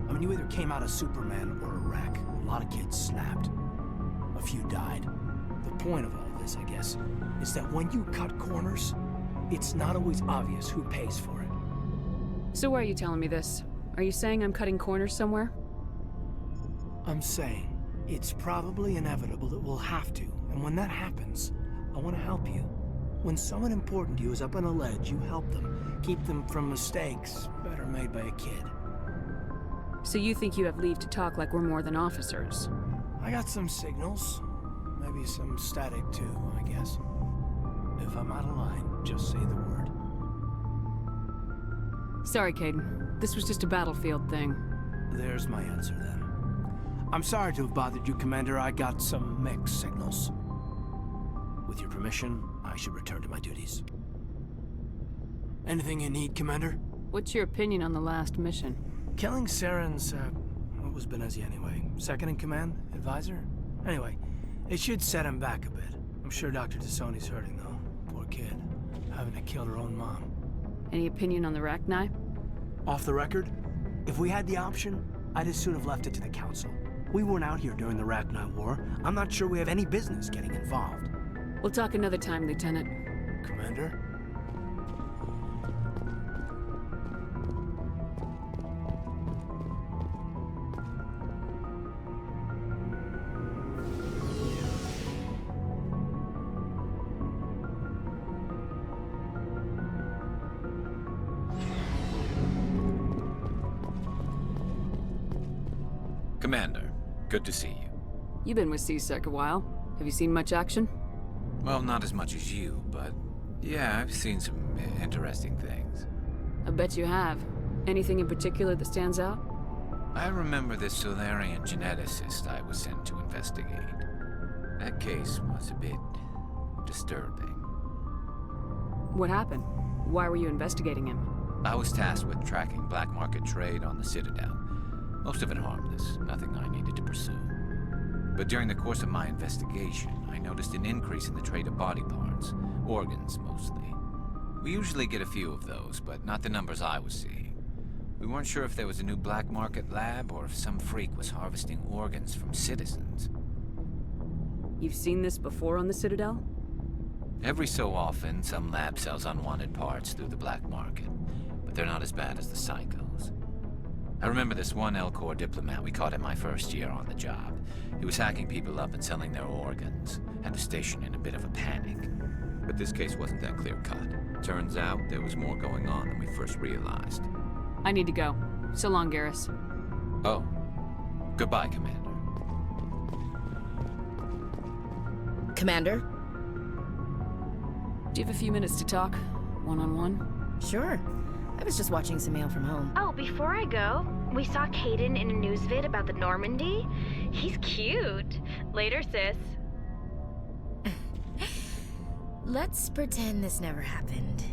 I mean, you either came out a Superman or a wreck. A lot of kids snapped. A few died. The point of all this, I guess, is that when you cut corners, it's not always obvious who pays for it. So why are you telling me this? Are you saying I'm cutting corners somewhere? I'm saying it's probably inevitable that we'll have to, and when that happens, I want to help you. When someone important to you is up on a ledge, you help them, keep them from mistakes better made by a kid. So you think you have leave to talk like we're more than officers? I got some signals. Maybe some static too, I guess. If I'm out of line, just say the word. Sorry, Caden. This was just a battlefield thing. There's my answer then. I'm sorry to have bothered you, Commander. I got some mixed signals. With your permission, I should return to my duties. Anything you need, Commander? What's your opinion on the last mission? Killing Saren's, what was Benezia anyway? Second in command? Advisor? Anyway, it should set him back a bit. I'm sure Dr. Tassoni's hurting, though. Poor kid. Having to kill her own mom. Any opinion on the Rachni? Off the record, if we had the option, I'd as soon have left it to the Council. We weren't out here during the Rachni War. I'm not sure we have any business getting involved. We'll talk another time, Lieutenant. Commander? Commander, good to see you. You've been with C-Sec a while. Have you seen much action? Well, not as much as you, but yeah, I've seen some interesting things. I bet you have. Anything in particular that stands out? I remember this Solarian geneticist I was sent to investigate. That case was a bit disturbing. What happened? Why were you investigating him? I was tasked with tracking black market trade on the Citadel. Most of it harmless, nothing I needed to pursue. But during the course of my investigation, I noticed an increase in the trade of body parts, organs mostly. We usually get a few of those, but not the numbers I was seeing. We weren't sure if there was a new black market lab or if some freak was harvesting organs from citizens. You've seen this before on the Citadel? Every so often, some lab sells unwanted parts through the black market, but they're not as bad as the psychos. I remember this one L-Corps diplomat we caught in my first year on the job. He was hacking people up and selling their organs. Had the station in a bit of a panic. But this case wasn't that clear-cut. Turns out there was more going on than we first realized. I need to go. So long, Garrus. Oh. Goodbye, Commander. Commander? Do you have a few minutes to talk? One-on-one? Sure. I was just watching some mail from home. Oh, before I go, we saw Caden in a news vid about the Normandy. He's cute. Later, sis. Let's pretend this never happened.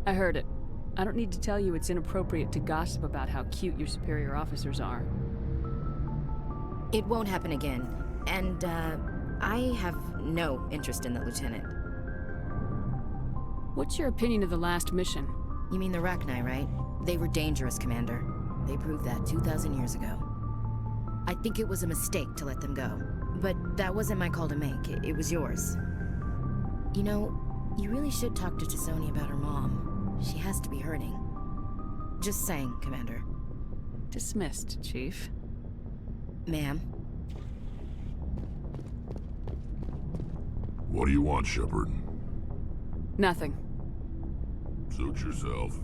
I heard it. I don't need to tell you it's inappropriate to gossip about how cute your superior officers are. It won't happen again. And, I have no interest in the lieutenant. What's your opinion of the last mission? You mean the Rachni, right? They were dangerous, Commander. They proved that 2,000 years ago. I think it was a mistake to let them go. But that wasn't my call to make. It was yours. You know, you really should talk to Tassoni about her mom. She has to be hurting. Just saying, Commander. Dismissed, Chief. Ma'am? What do you want, Shepard? Nothing. Suit yourself.